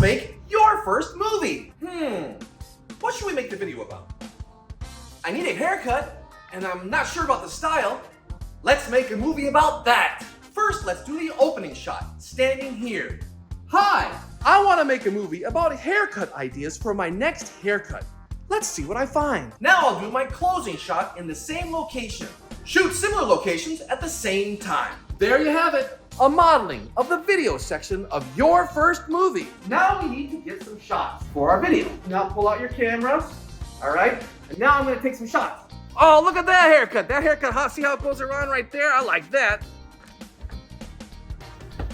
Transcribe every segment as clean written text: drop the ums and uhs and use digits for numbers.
make your first movie. What should we make the video about? I need a haircut, and I'm not sure about the style. Let's make a movie about that. First, let's do the opening shot, standing here. Hi, I want to make a movie about haircut ideas for my next haircut. Let's see what I find. Now I'll do my closing shot in the same location. Shoot similar locations at the same time. There you have it. A modeling of the video section of your first movie. Now we need to get some shots for our video. Now pull out your camera. All right. And now I'm going to take some shots. Oh, look at that haircut. That haircut, see how it goes around right there? I like that.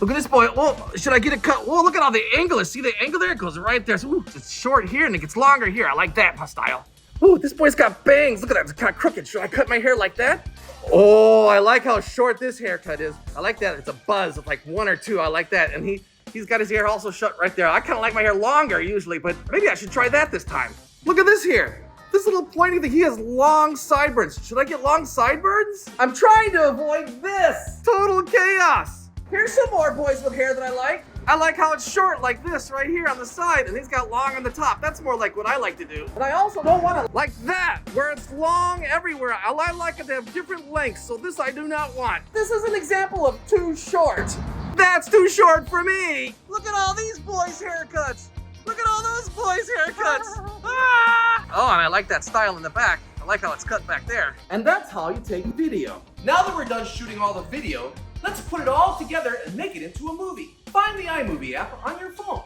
Look at this boy. Oh, should I get it cut? Oh, look at all the angle. See the angle there? It goes right there. So, ooh, it's short here and it gets longer here. I like that style. Ooh, this boy's got bangs. Look at that. It's kind of crooked. Should I cut my hair like that? Oh, I like how short this haircut is. I like that. It's a buzz of like 1 or 2. I like that. And he's got his hair also shut right there. I kind of like my hair longer usually, but maybe I should try that this time. Look at this here. This little pointy thing, he has long sideburns. Should I get long sideburns? I'm trying to avoid this. Total chaos. Here's some more boys with hair that I like. I like how it's short like this right here on the side, and he's got long on the top. That's more like what I like to do. And I also don't want to like that, where it's long everywhere. I like it to have different lengths, so this I do not want. This is an example of too short. That's too short for me. Look at all these boys' haircuts. Look at all those boys' haircuts. Ah! Oh, and I like that style in the back. I like how it's cut back there. And that's how you take video. Now that we're done shooting all the video, let's put it all together and make it into a movie. Find the iMovie app on your phone.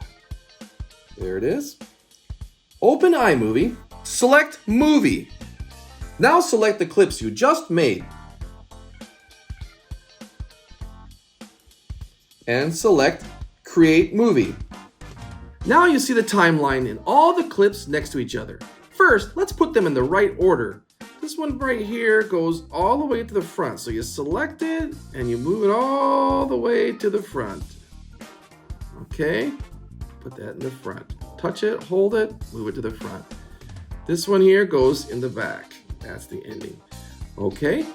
There it is. Open iMovie, select Movie. Now select the clips you just made. And select Create Movie. Now you see the timeline and all the clips next to each other. First, let's put them in the right order. This one right here goes all the way to the front. So you select it and you move it all the way to the front. Okay, put that in the front. Touch it, hold it, move it to the front. This one here goes in the back. That's the ending. Okay,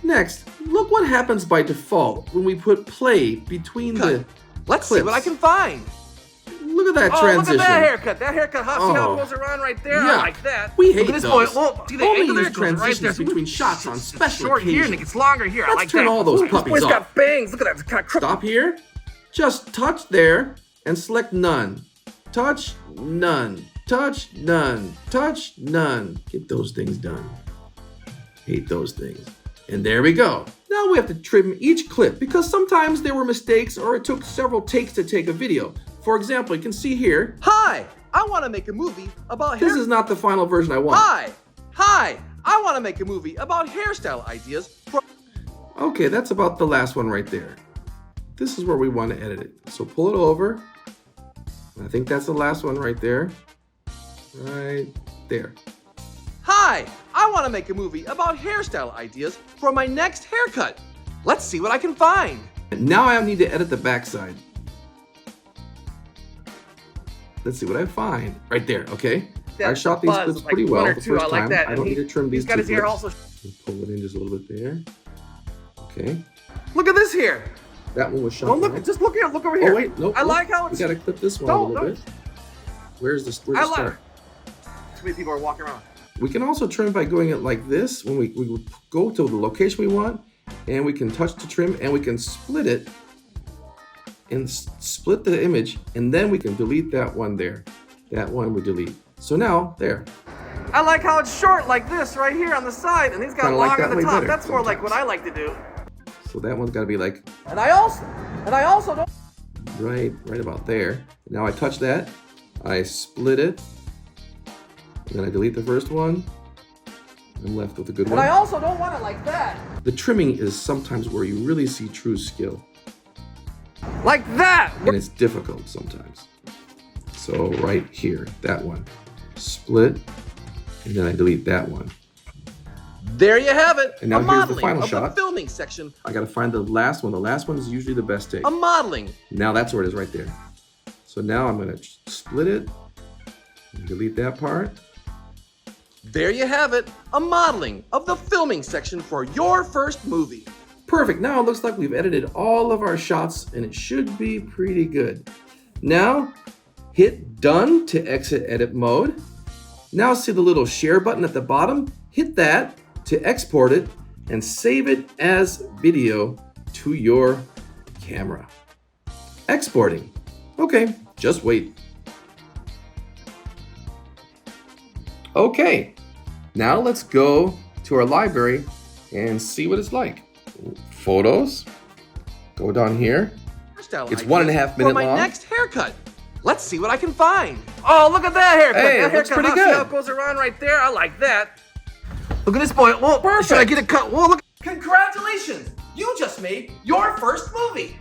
next, look what happens by default when we put play between the Let's clips. See what I can find. Look at that transition. Look at that haircut. That haircut, see how it goes around right there? Yeah. I like that. We hate this those. Boy. Oh, see the Only angle there use goes right there. between shots on special short occasions. here and it gets longer here. I like Let's turn all those puppies This boy's off. got bangs. Look at that. It's kind of crooked. Stop here. Just touch there and select none. Touch none. Touch none. Touch none. Get those things done. Hate those things. And there we go. Now we have to trim each clip because sometimes there were mistakes or it took several takes to take a video. For example, you can see here. Hi, I want to make a movie about hair. This is not the final version I want. Hi, I want to make a movie about hairstyle ideas. Okay, that's about the last one right there. This is where we want to edit it. So pull it over. I think that's the last one right there. Right there. Hi, I want to make a movie about hairstyle ideas for my next haircut. Let's see what I can find. Now I need to edit the backside. Let's see what I find. Right there, okay? I shot these clips pretty well the first time. I don't need to trim these two clips. Pull it in just a little bit there. Okay. Look at this here. That one was shot. Oh, look, just look here. Look over here. Oh, wait, nope. I like how it's... We gotta clip this one a little bit. Where's the start? Too many people are walking around. We can also trim by going it like this. When we go to the location we want, and we can touch the trim, and we can split it, and split the image, and then we can delete that one there. That one we delete. So now, there. I like how it's short like this right here on the side, and he's got long on the top. That's more like what I like to do. So that one's gotta be like... And I also don't... Right about there. Now I touch that, I split it, and then I delete the first one. I'm left with a good one. And I also don't want it like that. The trimming is sometimes where you really see true skill. Like that! And it's difficult sometimes. So right here, that one. Split, and then I delete that one. There you have it. And now here's the final shot. The filming section. I gotta find the last one. The last one is usually the best take. A modeling. Now that's where it is right there. So now I'm gonna split it, and delete that part. There you have it. A modeling of the filming section for your first movie. Perfect. Now it looks like we've edited all of our shots and it should be pretty good. Now, Hit done to exit edit mode. Now see the little share button at the bottom? Hit that to export it and save it as video to your camera. Exporting. Okay, just wait. Okay, now let's go to our library and see what it's like. Photos. Go down here. It's 1.5 minutes long. For my next haircut. Let's see what I can find. Oh, look at that haircut. Hey, that it looks haircut, pretty See good. how it goes around right there? I like that. Look at this boy. Whoa, Perfect. Should I get a cut? Whoa, look. Congratulations. You just made your first movie.